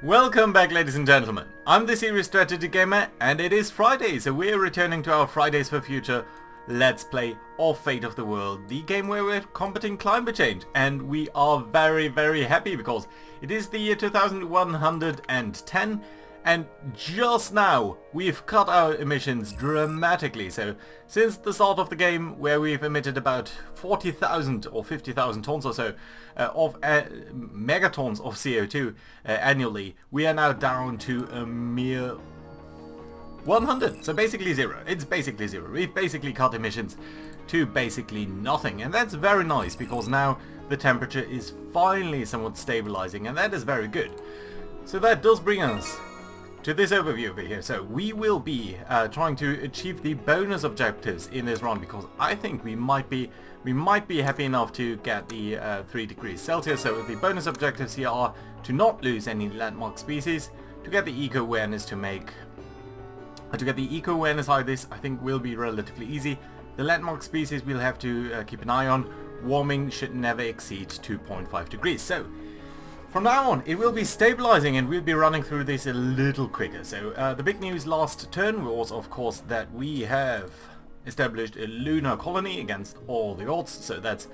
Welcome back, ladies and gentlemen. I'm the Serious Strategy Gamer and it is Friday, so we're returning to our Fridays for Future Let's Play of Fate of the World, the game where we're combating climate change. And we are very, very happy because it is the year 2110 and just now we've cut our emissions dramatically. So since the start of the game, where we've emitted about 40,000 or 50,000 tons or so of megatons of CO2 annually, we are now down to a mere 100. So basically zero. It's basically zero. We've basically cut emissions to basically nothing, and that's very nice because now the temperature is finally somewhat stabilizing, and that is very good. So that does bring us to this overview over here. So we will be trying to achieve the bonus objectives in this run because I think we might be happy enough to get the 3 degrees Celsius. So the bonus objectives here are to not lose any landmark species, to get the eco-awareness to get the eco-awareness out of this I think will be relatively easy. The landmark species we'll have to keep an eye on. Warming should never exceed 2.5 degrees. So from now on, it will be stabilizing and we'll be running through this a little quicker. So the big news last turn was, of course, that we have established a lunar colony against all the odds. So that's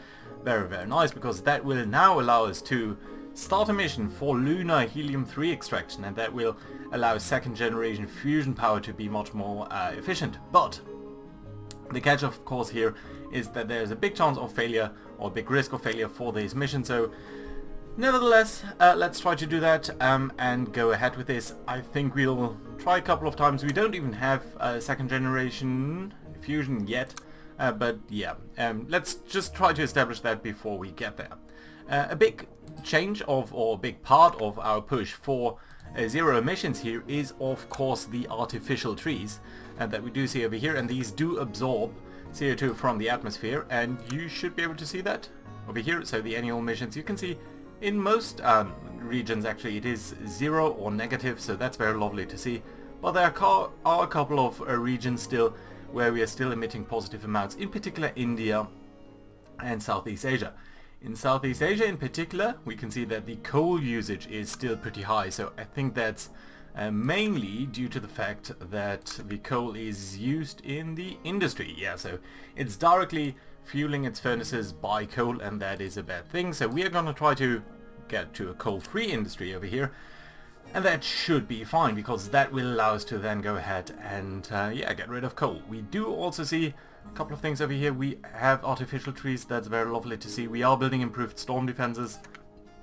very, very nice because that will now allow us to start a mission for lunar helium-3 extraction, and that will allow second generation fusion power to be much more efficient. But the catch, of course, here is that there's a big chance of failure or a big risk of failure for this mission. So nevertheless, let's try to do that and go ahead with this. I think we'll try a couple of times. We don't even have second generation fusion yet, but yeah, let's just try to establish that before we get there. A big change or a big part of our push for zero emissions here is, of course, the artificial trees that we do see over here, and these do absorb CO2 from the atmosphere, and you should be able to see that over here. So the annual emissions, you can see in most regions actually it is 0 or negative, so that's very lovely to see. But there are a couple of regions still where we are still emitting positive amounts, in particular India and Southeast Asia. In Southeast Asia in particular, we can see that the coal usage is still pretty high, so I think that's mainly due to the fact that the coal is used in the industry. Yeah, so it's directly fueling its furnaces by coal, and that is a bad thing. So we are going to try to get to a coal-free industry over here, and that should be fine because that will allow us to then go ahead and yeah, get rid of coal. We do also see a couple of things over here. We have artificial trees. That's very lovely to see. We are building improved storm defenses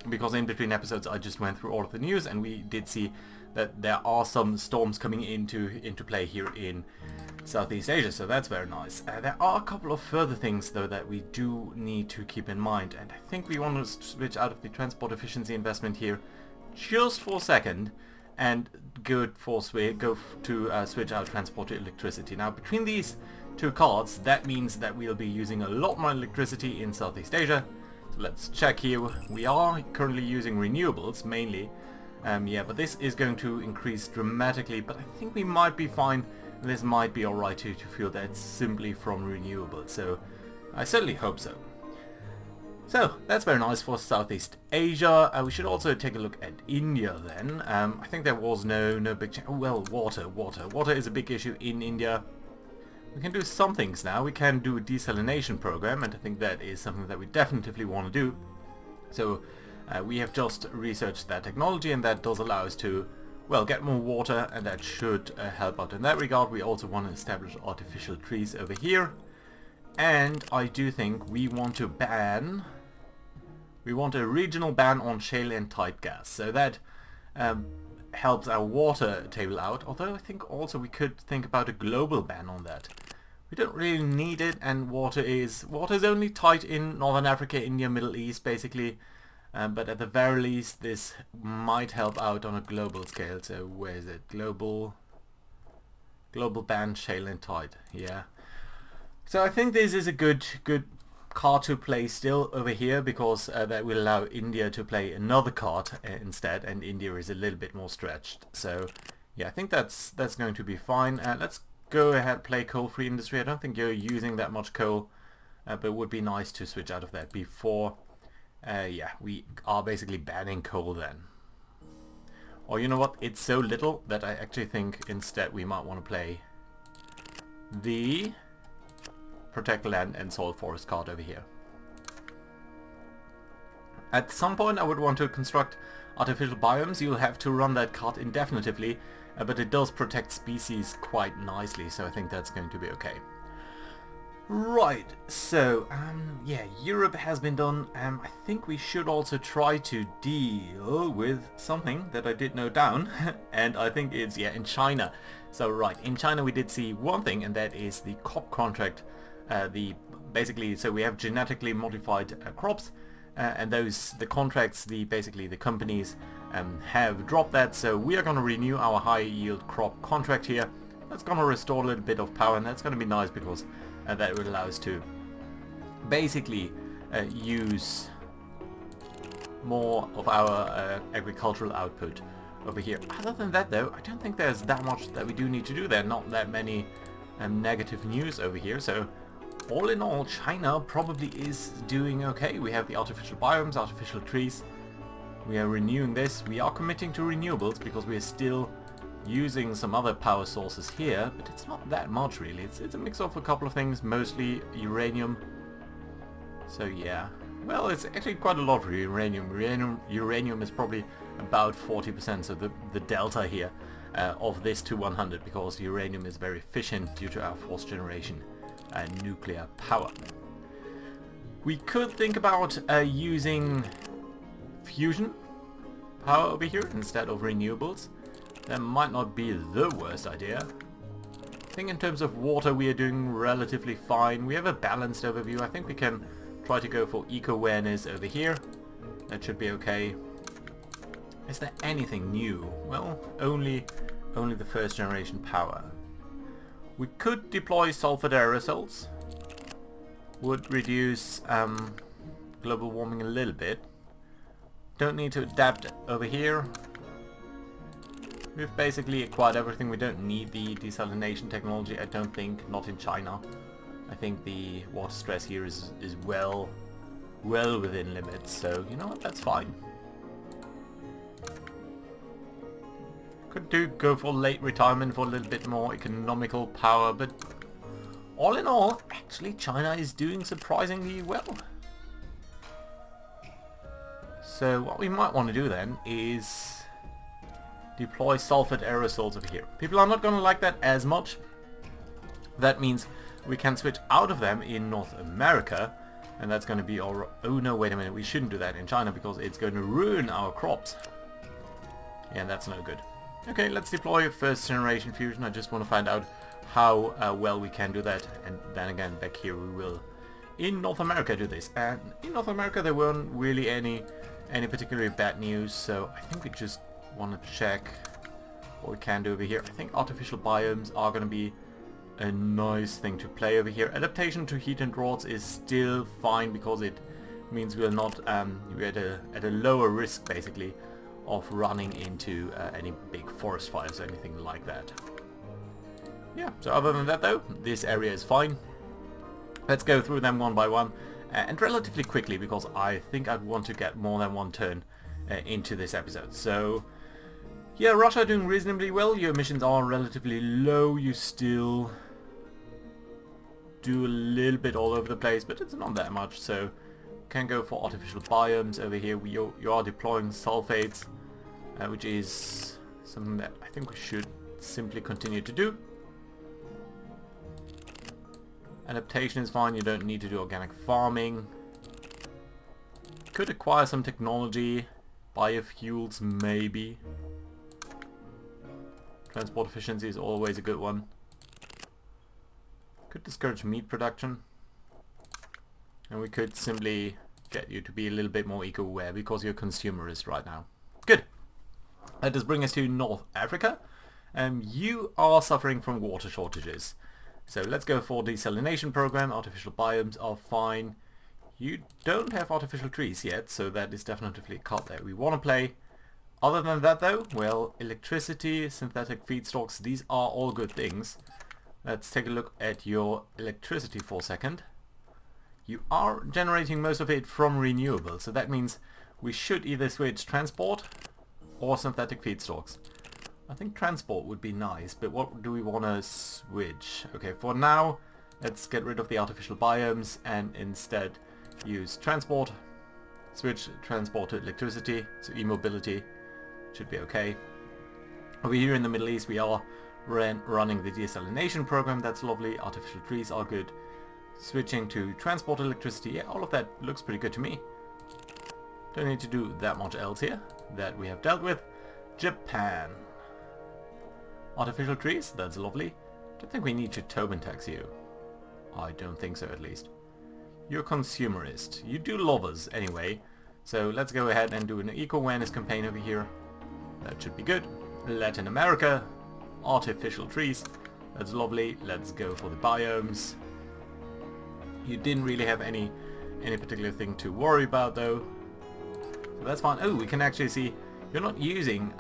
because in between episodes I just went through all of the news, and we did see that there are some storms coming into play here in Southeast Asia, so that's very nice. There are a couple of further things though that we do need to keep in mind, and I think we want to switch out of the transport efficiency investment here just for a second and go to switch out transport to electricity. Now between these two cards, that means that we'll be using a lot more electricity in Southeast Asia. So let's check here. We are currently using renewables mainly. Yeah, but this is going to increase dramatically, but I think we might be fine. This might be alright to fuel that simply from renewables, so I certainly hope so. So that's very nice for Southeast Asia. We should also take a look at India then. I think there was no big change. Oh, well, water is a big issue in India. We can do some things now. We can do a desalination program, and I think that is something that we definitely want to do. So we have just researched that technology, and that does allow us to, well, get more water, and that should help out in that regard. We also want to establish artificial trees over here, and I do think we want a regional ban on shale and tight gas, so that helps our water table out, although I think also we could think about a global ban on that. We don't really need it, and water is only tight in Northern Africa, India, Middle East basically. But at the very least this might help out on a global scale. So where is it? Global ban shale and tight. Yeah. So I think this is a good card to play still over here, because that will allow India to play another card instead, and India is a little bit more stretched. So yeah, I think that's going to be fine. Let's go ahead, play coal-free industry. I don't think you're using that much coal, but it would be nice to switch out of that before yeah, we are basically banning coal then. Or you know what, it's so little that I actually think instead we might want to play the Protect Land and Salt Forest card over here. At some point I would want to construct artificial biomes. You'll have to run that card indefinitely, but it does protect species quite nicely, so I think that's going to be okay. Right, so yeah, Europe has been done. I think we should also try to deal with something that I did note down, and I think it's, yeah, in China. So right, in China we did see one thing, and that is the crop contract. Basically, so we have genetically modified crops, and the contracts, basically the companies have dropped that. So we are going to renew our high yield crop contract here. That's going to restore a little bit of power, and that's going to be nice because that will allow us to basically use more of our agricultural output over here. Other than that though, I don't think there's that much that we do need to do there. Not that many negative news over here. So all in all, China probably is doing okay. We have the artificial biomes, artificial trees. We are renewing this. We are committing to renewables because we are still using some other power sources here, but it's not that much really. It's a mix of a couple of things, mostly uranium. So yeah, well, it's actually quite a lot for uranium. Uranium is probably about 40%, so the delta here of this to 100, because uranium is very efficient due to our force generation and nuclear power. We could think about using fusion power over here instead of renewables. That might not be the worst idea. I think in terms of water we are doing relatively fine. We have a balanced overview. I think we can try to go for eco-awareness over here. That should be okay. Is there anything new? Well, only the first generation power. We could deploy sulfur aerosols. Would reduce global warming a little bit. Don't need to adapt over here. We've basically acquired everything. We don't need the desalination technology, I don't think, not in China. I think the water stress here is well within limits, so you know what, that's fine. Could go for late retirement for a little bit more economical power, but all in all, actually China is doing surprisingly well. So what we might want to do then is deploy sulfate aerosols over here. People are not going to like that as much. That means we can switch out of them in North America, and that's going to be our... Oh no, wait a minute, we shouldn't do that in China because it's going to ruin our crops. Yeah, that's no good. Okay, let's deploy first generation fusion. I just want to find out how well we can do that, and then again back here we will in North America do this. And in North America there weren't really any particularly bad news, so I think we just want to check what we can do over here. I think artificial biomes are going to be a nice thing to play over here. Adaptation to heat and droughts is still fine because it means we're not we're at a lower risk basically of running into any big forest fires or anything like that. Yeah, so other than that though, this area is fine. Let's go through them one by one and relatively quickly because I think I want to get more than one turn into this episode. So yeah, Russia doing reasonably well. Your emissions are relatively low. You still do a little bit all over the place, but it's not that much. So can go for artificial biomes over here. You are deploying sulfates, which is something that I think we should simply continue to do. Adaptation is fine. You don't need to do organic farming. Could acquire some technology. Biofuels maybe. Transport efficiency is always a good one. Could discourage meat production. And we could simply get you to be a little bit more eco-aware because you're consumerist right now. Good. That does bring us to North Africa. You are suffering from water shortages. So let's go for desalination program. Artificial biomes are fine. You don't have artificial trees yet, so that is definitely a card that we want to play. Other than that though, well, electricity, synthetic feedstocks, these are all good things. Let's take a look at your electricity for a second. You are generating most of it from renewables, so that means we should either switch transport or synthetic feedstocks. I think transport would be nice, but what do we want to switch? Okay, for now, let's get rid of the artificial biomes and instead use transport. Switch transport to electricity, so e-mobility should be okay. Over here in the Middle East we are running the desalination program, that's lovely. Artificial trees are good. Switching to transport electricity, yeah, all of that looks pretty good to me. Don't need to do that much else here that we have dealt with. Japan. Artificial trees, that's lovely. Don't think we need to Tobin tax you. I don't think so, at least. You're consumerist. You do love us anyway. So let's go ahead and do an eco-awareness campaign over here. That should be good. Latin America. Artificial trees. That's lovely. Let's go for the biomes. You didn't really have any particular thing to worry about though. So that's fine. Oh, we can actually see you're not using...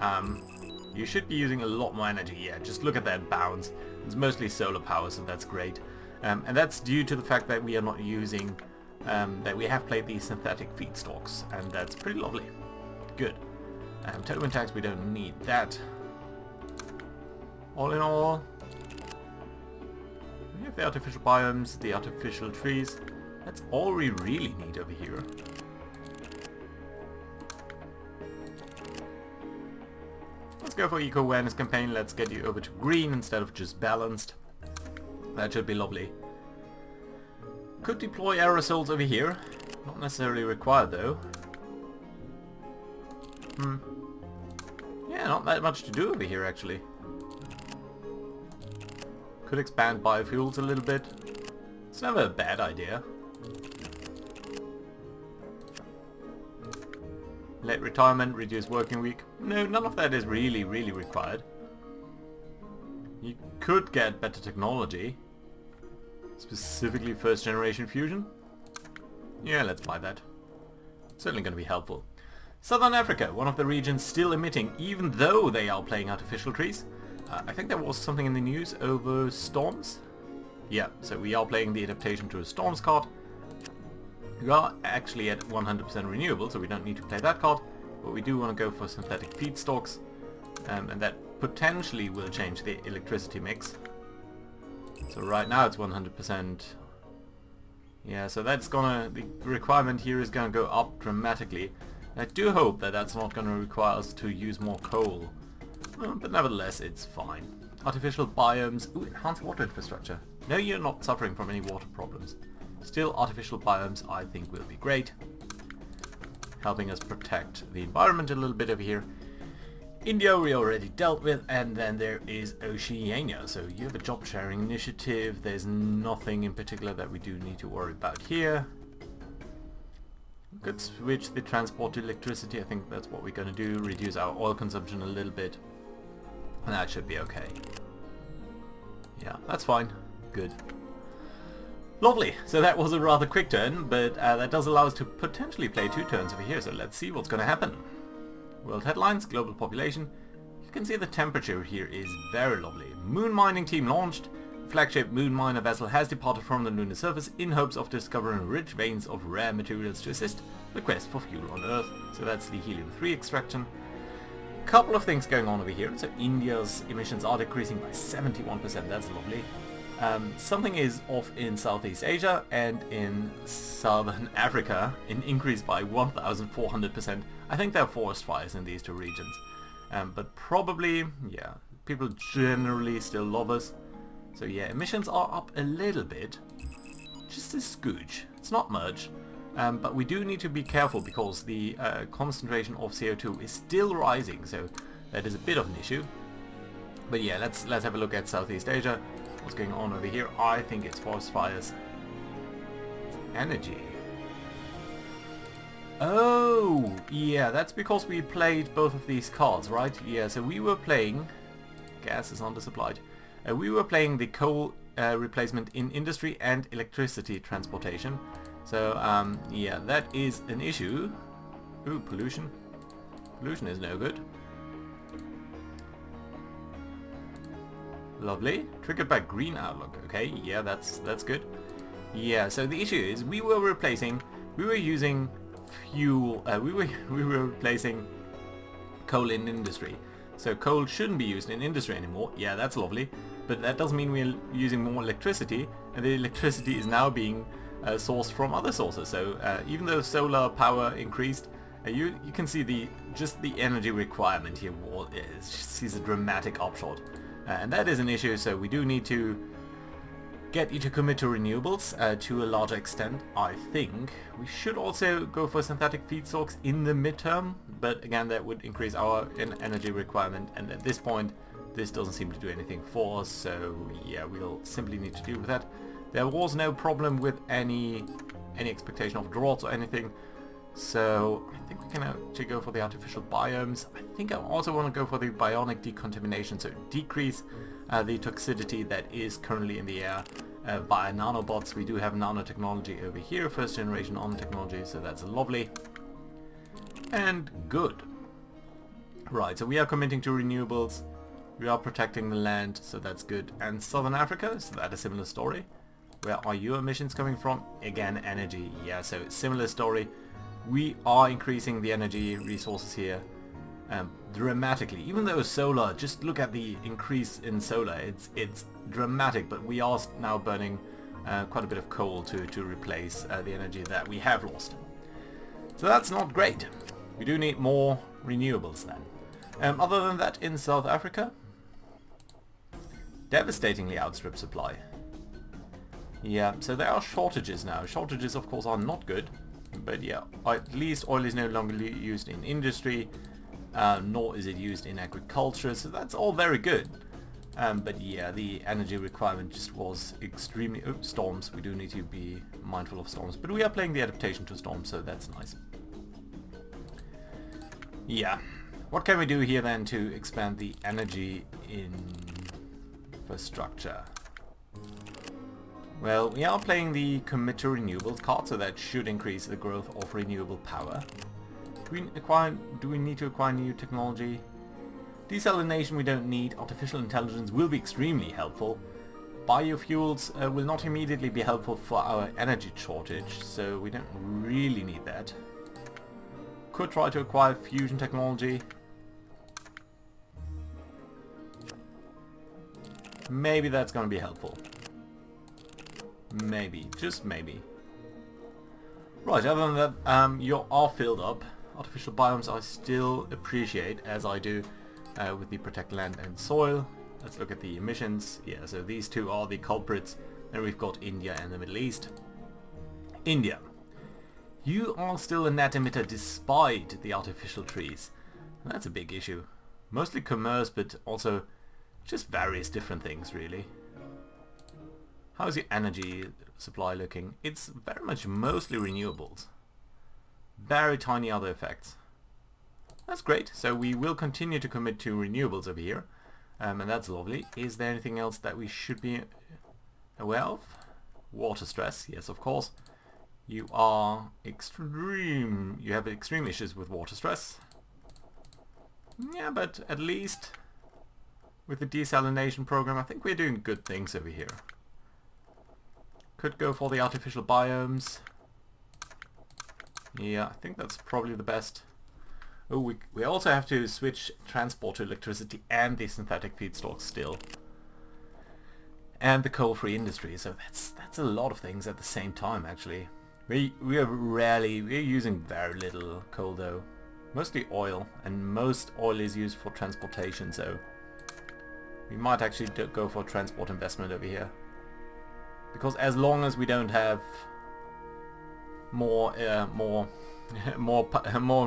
you should be using a lot more energy. Yeah, just look at that bounce. It's mostly solar power, so that's great. And that's due to the fact that we are not using... that we have played these synthetic feedstocks, and that's pretty lovely. Good. Tobin tax, we don't need that. All in all, we have the artificial biomes, the artificial trees. That's all we really need over here. Let's go for eco-awareness campaign. Let's get you over to green instead of just balanced. That should be lovely. Could deploy aerosols over here. Not necessarily required though. Yeah, not that much to do over here actually. Could expand biofuels a little bit. It's never a bad idea. Late retirement, reduced working week. No, none of that is really required. You could get better technology. Specifically first generation fusion. Yeah, let's buy that. Certainly going to be helpful. Southern Africa, one of the regions still emitting, even though they are playing artificial trees. I think there was something in the news over storms. Yeah, so we are playing the adaptation to a storms card. We are actually at 100% renewable, so we don't need to play that card. But we do want to go for synthetic feedstocks. And that potentially will change the electricity mix. So right now it's 100%. Yeah, so that's gonna... the requirement here is gonna go up dramatically. I do hope that that's not gonna require us to use more coal. But nevertheless, it's fine. Artificial biomes. Ooh, enhanced water infrastructure. No, you're not suffering from any water problems. Still, artificial biomes I think will be great. Helping us protect the environment a little bit over here. India we already dealt with, and then there is Oceania. So you have a job sharing initiative. There's nothing in particular that we do need to worry about here. Could switch the transport to electricity. I think that's what we're going to do. Reduce our oil consumption a little bit. And that should be okay. Yeah, that's fine. Good. Lovely. So that was a rather quick turn, but that does allow us to potentially play 2 turns over here. So let's see what's going to happen. World headlines, global population. You can see the temperature here is very lovely. Moon mining team launched. Flagship moon miner vessel has departed from the lunar surface in hopes of discovering rich veins of rare materials to assist the quest for fuel on Earth. So that's the helium-3 extraction. Couple of things going on over here. So India's emissions are decreasing by 71%. That's lovely. Something is off in Southeast Asia, and in Southern Africa an increase by 1,400%. I think there are forest fires in these 2 regions. But probably, yeah, people generally still love us. So yeah, emissions are up a little bit. Just a scooch. It's not much. But we do need to be careful because the concentration of CO2 is still rising. So that is a bit of an issue. But yeah, let's have a look at Southeast Asia. What's going on over here? I think it's forest fires. It's energy. Oh, yeah, that's because we played both of these cards, right? Yeah, so we were playing... gas is undersupplied. We were playing the coal replacement in industry and electricity transportation. So, yeah, that is an issue. Ooh, pollution. Pollution is no good. Lovely. Triggered by green outlook. Okay, yeah, that's good. Yeah, so the issue is we were using fuel, we were replacing coal in industry. So coal shouldn't be used in industry anymore. Yeah, that's lovely. But that doesn't mean we're using more electricity, and the electricity is now being sourced from other sources. So even though solar power increased, you can see just the energy requirement here sees a dramatic upshot. And that is an issue, so we do need to get you to commit to renewables to a larger extent, I think. We should also go for synthetic feedstocks in the midterm, but again that would increase our energy requirement, and at this point this doesn't seem to do anything for us, so yeah, we'll simply need to deal with that. There was no problem with any expectation of droughts or anything, so I think we can actually go for the artificial biomes. I think I also want to go for the bionic decontamination, so decrease the toxicity that is currently in the air via nanobots. We do have nanotechnology over here, first generation nanotechnology, so that's lovely and good. Right, so we are committing to renewables, we are protecting the land, so that's good. And Southern Africa, so that's a similar story. Where are your emissions coming from? Again, energy. Yeah, so similar story. We are increasing the energy resources here dramatically. Even though solar, just look at the increase in solar. It's dramatic, but we are now burning quite a bit of coal to replace the energy that we have lost. So that's not great. We do need more renewables then. Other than that, in South Africa, devastatingly outstrip supply. Yeah, so there are shortages now. Shortages of course are not good, but yeah, at least oil is no longer used in industry, nor is it used in agriculture, so that's all very good. But yeah, the energy requirement just was extremely... storms, we do need to be mindful of storms, but we are playing the adaptation to storms, so that's nice. Yeah, what can we do here then to expand the energy infrastructure? Well, we are playing the commit to renewables card, so that should increase the growth of renewable power. Do we need to acquire new technology? Desalination we don't need. Artificial intelligence will be extremely helpful. Biofuels will not immediately be helpful for our energy shortage, so we don't really need that. Could try to acquire fusion technology. Maybe that's going to be helpful. Maybe, just maybe. Right, other than that, you are filled up. Artificial biomes I still appreciate, as I do with the protect land and soil. Let's look at the emissions. Yeah, so these two are the culprits. Then we've got India and the Middle East. India. You are still a net emitter despite the artificial trees. And that's a big issue. Mostly commerce, but also just various different things, really. How's your energy supply looking? It's very much mostly renewables. Very tiny other effects. That's great. So we will continue to commit to renewables over here. And that's lovely. Is there anything else that we should be aware of? Water stress, yes of course. You have extreme issues with water stress. Yeah, but at least with the desalination program I think we're doing good things over here. Could go for the artificial biomes. Yeah, I think that's probably the best. Oh, we also have to switch transport to electricity and the synthetic feedstock still. And the coal-free industry, so that's a lot of things at the same time actually. We're using very little coal though. Mostly oil, and most oil is used for transportation, so we might actually go for transport investment over here. Because as long as we don't have more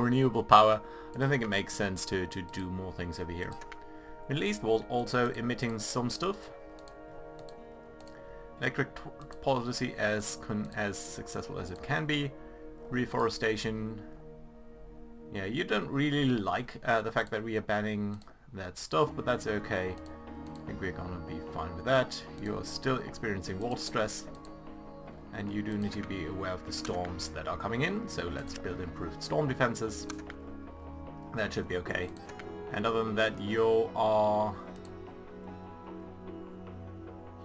renewable power, I don't think it makes sense to do more things over here. Middle East was also emitting some stuff. Electric policy as successful as it can be. Reforestation. Yeah, you don't really like the fact that we are banning that stuff, but that's okay. I think we're gonna be fine with that. You are still experiencing water stress, and you do need to be aware of the storms that are coming in, so let's build improved storm defenses. That should be okay. And other than that, your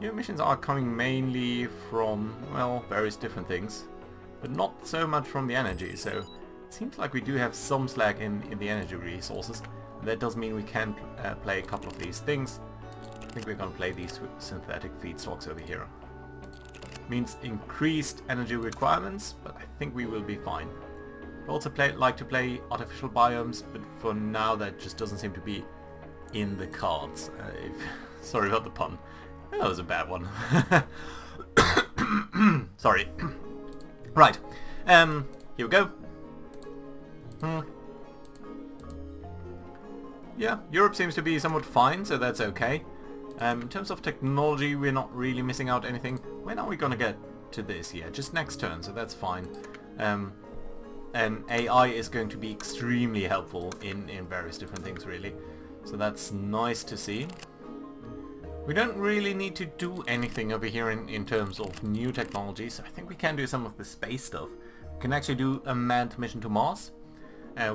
emissions are coming mainly from, well, various different things, but not so much from the energy, so it seems like we do have some slack in the energy resources. That does mean we can play a couple of these things. I think we're going to play these synthetic feedstocks over here. Means increased energy requirements, but I think we will be fine. We also like to play artificial biomes, but for now that just doesn't seem to be in the cards. Sorry about the pun. That was a bad one. Sorry. Right. Here we go. Yeah, Europe seems to be somewhat fine, so that's okay. In terms of technology, we're not really missing out anything. When are we gonna get to this? Yeah, just next turn, so that's fine. AI is going to be extremely helpful in various different things, really. So that's nice to see. We don't really need to do anything over here in terms of new technologies. I think we can do some of the space stuff. We can actually do a manned mission to Mars,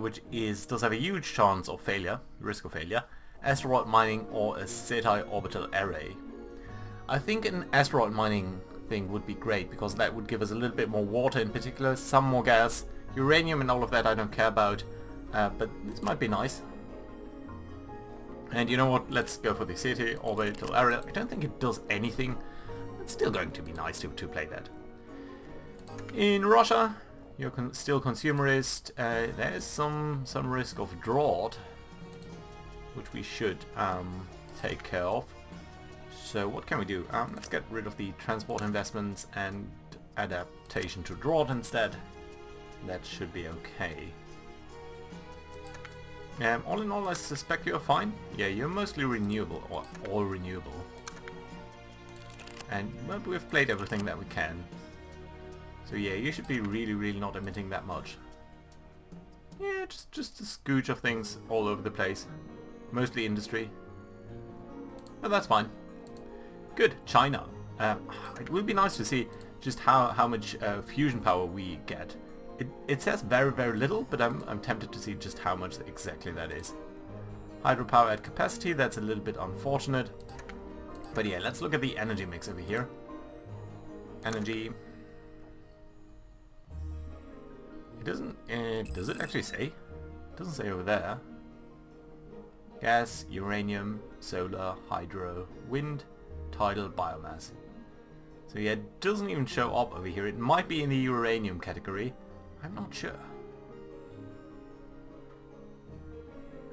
which does have a huge chance of failure, risk of failure. Asteroid mining or a SETI orbital array. I think an asteroid mining thing would be great because that would give us a little bit more water in particular, some more gas, uranium and all of that I don't care about, but this might be nice. And you know what, let's go for the SETI orbital array. I don't think it does anything. It's still going to be nice to play that. In Russia, you're still consumerist. There's some risk of drought, which we should take care of. So what can we do? Let's get rid of the transport investments and adaptation to drought instead. That should be okay. All in all, I suspect you're fine. Yeah, you're mostly renewable, or all renewable. And well, we've played everything that we can. So yeah, you should be really not emitting that much. Yeah, just a scooch of things all over the place. Mostly industry. But that's fine. Good. China. It would be nice to see just how much fusion power we get. It says very little, but I'm tempted to see just how much exactly that is. Hydropower at capacity, that's a little bit unfortunate. But yeah, let's look at the energy mix over here. Energy. It doesn't... does it actually say? It doesn't say over there. Gas, uranium, solar, hydro, wind, tidal, biomass. So yeah, it doesn't even show up over here. It might be in the uranium category. I'm not sure.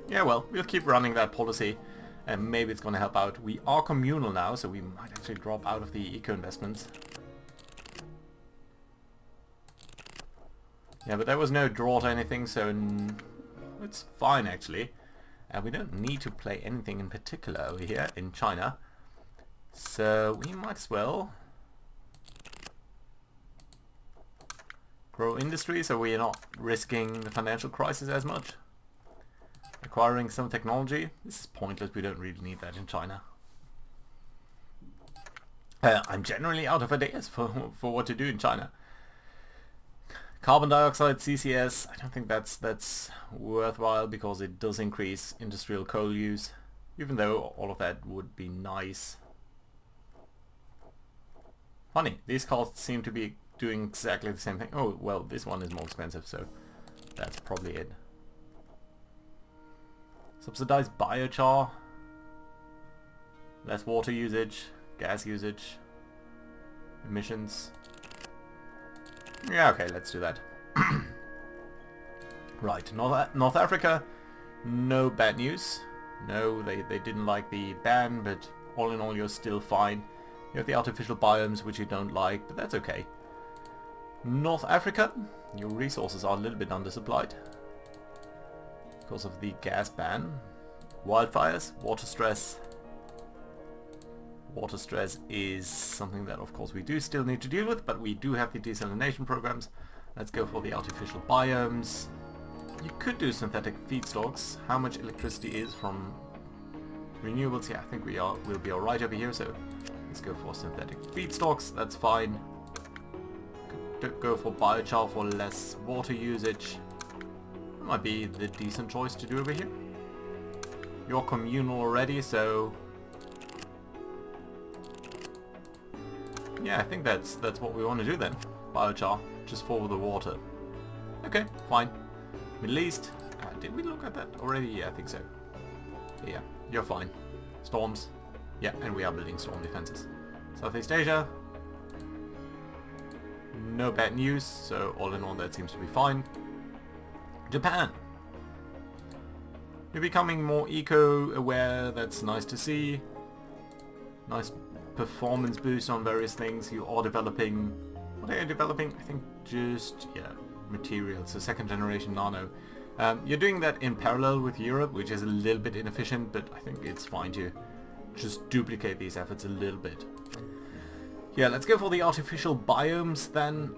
Yeah, well, we'll keep running that policy and maybe it's going to help out. We are communal now, so we might actually drop out of the eco investments. Yeah, but there was no drought or anything, so it's fine actually. We don't need to play anything in particular over here in China. So we might as well grow industry so we're not risking the financial crisis as much. Acquiring some technology. This is pointless, we don't really need that in China. I'm generally out of ideas for what to do in China. Carbon dioxide, CCS, I don't think that's worthwhile because it does increase industrial coal use, even though all of that would be nice. Funny, these cards seem to be doing exactly the same thing. Oh, well, this one is more expensive, so that's probably it. Subsidized biochar, less water usage, gas usage, emissions. Yeah, okay, let's do that. Right, North Africa, no bad news. No, they didn't like the ban, but all in all you're still fine. You have the artificial biomes which you don't like, but that's okay. North Africa, your resources are a little bit undersupplied because of the gas ban. Wildfires, water stress. Water stress is something that of course we do still need to deal with, but we do have the desalination programs. Let's go for the artificial biomes. You could do synthetic feedstocks. How much electricity is from renewables? Yeah, I think we'll be alright over here, so let's go for synthetic feedstocks, that's fine. Could go for biochar for less water usage. That might be the decent choice to do over here. You're communal already, so yeah, I think that's what we want to do then. Biochar, just for the water. Okay, fine. Middle East. Did we look at that already? Yeah, I think so. Yeah, you're fine. Storms. Yeah, and we are building storm defenses. Southeast Asia. No bad news, so all in all that seems to be fine. Japan. You're becoming more eco-aware, that's nice to see. Nice performance boost on various things. You are developing... What are you developing? I think just, yeah, materials, so second generation nano. You're doing that in parallel with Europe, which is a little bit inefficient, but I think it's fine to just duplicate these efforts a little bit. Yeah, let's go for the artificial biomes then.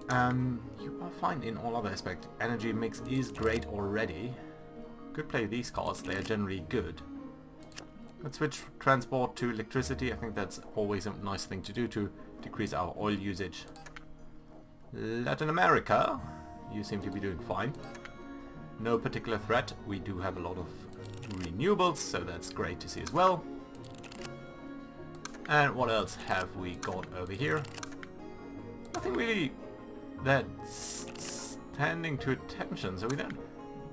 You are fine in all other aspects. Energy mix is great already. Could play these cards, they are generally good. Let's switch transport to electricity. I think that's always a nice thing to do to decrease our oil usage. Latin America, you seem to be doing fine. No particular threat. We do have a lot of renewables, so that's great to see as well. And what else have we got over here? Nothing really that's standing to attention, so we don't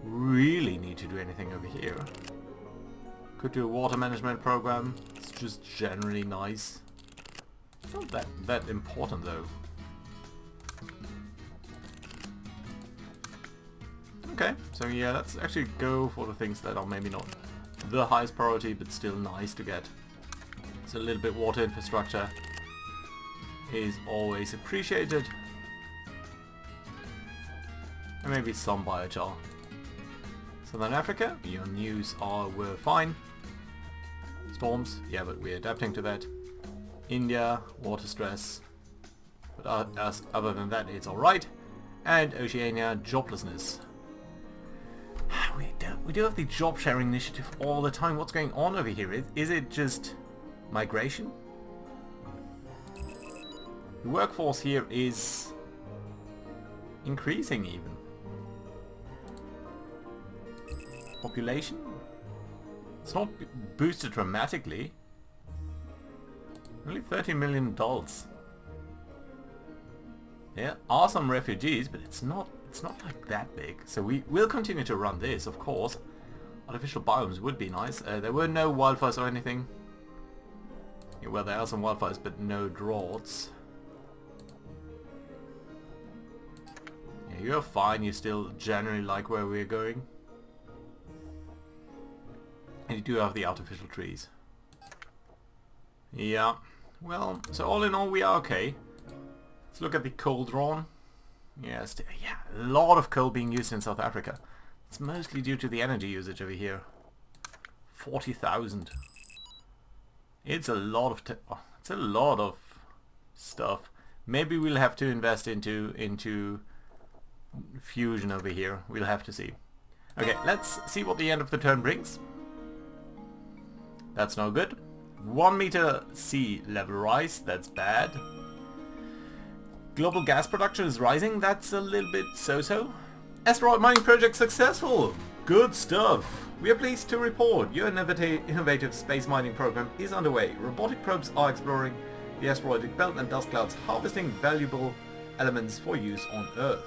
really need to do anything over here. Could do a water management program. It's just generally nice. It's not that important though. Okay, so yeah, let's actually go for the things that are maybe not the highest priority, but still nice to get. So a little bit water infrastructure is always appreciated. And maybe some biochar. Southern Africa, your news were fine. Storms, yeah, but we're adapting to that. India, water stress. But other than that, it's alright. And Oceania, joblessness. We do have the job sharing initiative all the time. What's going on over here? Is it just migration? The workforce here is increasing even. Population? It's not boosted dramatically. Only 30 million adults. There are some refugees, but it's not like that big. So we will continue to run this, of course. Artificial biomes would be nice. There were no wildfires or anything. Yeah, well, there are some wildfires, but no droughts. Yeah, you're fine. You still generally like where we're going. And you do have the artificial trees. Yeah. Well, so all in all, we are okay. Let's look at the coal drawn. Yes, yeah, a lot of coal being used in South Africa. It's mostly due to the energy usage over here. 40,000. It's a lot of stuff. Maybe we'll have to invest into fusion over here. We'll have to see. Okay, let's see what the end of the turn brings. That's no good. 1 meter sea level rise. That's bad. Global gas production is rising. That's a little bit so-so. Asteroid mining project successful. Good stuff. We are pleased to report your innovative space mining program is underway. Robotic probes are exploring the asteroidic belt and dust clouds, harvesting valuable elements for use on Earth.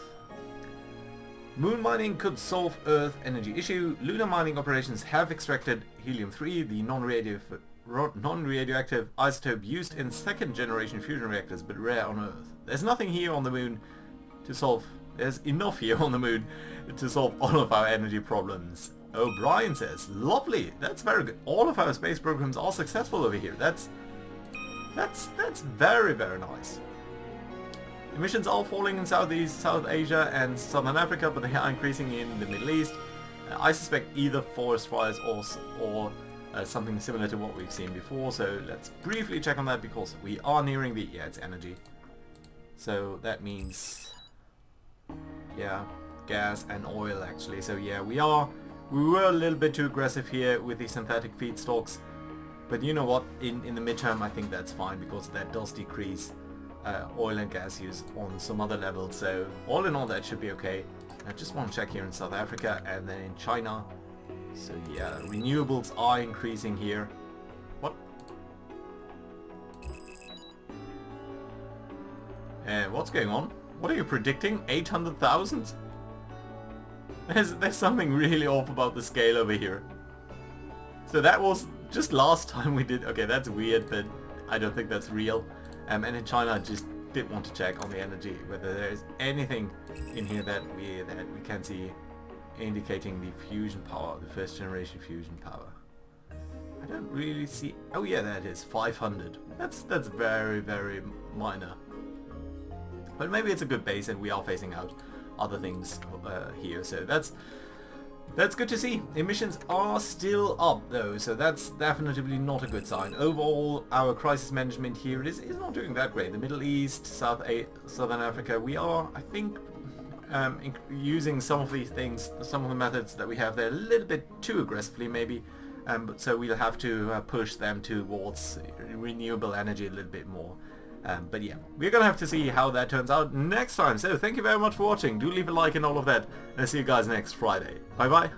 Moon mining could solve Earth energy issue. Lunar mining operations have extracted helium-3, the non-radioactive isotope used in second generation fusion reactors, but rare on Earth. There's nothing here on the moon to solve. There's enough here on the moon to solve all of our energy problems. O'Brien says, lovely, that's very good. All of our space programs are successful over here. That's very, very nice. Emissions are falling in South Asia and Southern Africa, but they are increasing in the Middle East. I suspect either forest fires or something similar to what we've seen before. So let's briefly check on that because we are nearing the... Yeah, it's energy. So that means... Yeah, gas and oil actually. So yeah, we were a little bit too aggressive here with the synthetic feedstocks. But you know what, in the midterm I think that's fine because that does decrease oil and gas use on some other levels. So all in all that should be okay. I just want to check here in South Africa and then in China. So yeah, renewables are increasing here. What? What's going on? What are you predicting? 800,000? There's something really off about the scale over here. So that was just last time we did. Okay, that's weird, but I don't think that's real. And in China, I just did want to check on the energy whether there is anything in here that we can see indicating the fusion power, the first generation fusion power. I don't really see. Oh yeah, that is 500. That's very, very minor. But maybe it's a good base, and we are phasing out other things here. So that's good to see. Emissions are still up though, so that's definitely not a good sign. Overall, our crisis management here is not doing that great. The Middle East, Southern Africa, we are, I think, using some of these things, some of the methods that we have there a little bit too aggressively maybe. So we'll have to push them towards renewable energy a little bit more. But yeah, we're gonna have to see how that turns out next time. So thank you very much for watching. Do leave a like and all of that, and I'll see you guys next Friday. Bye bye.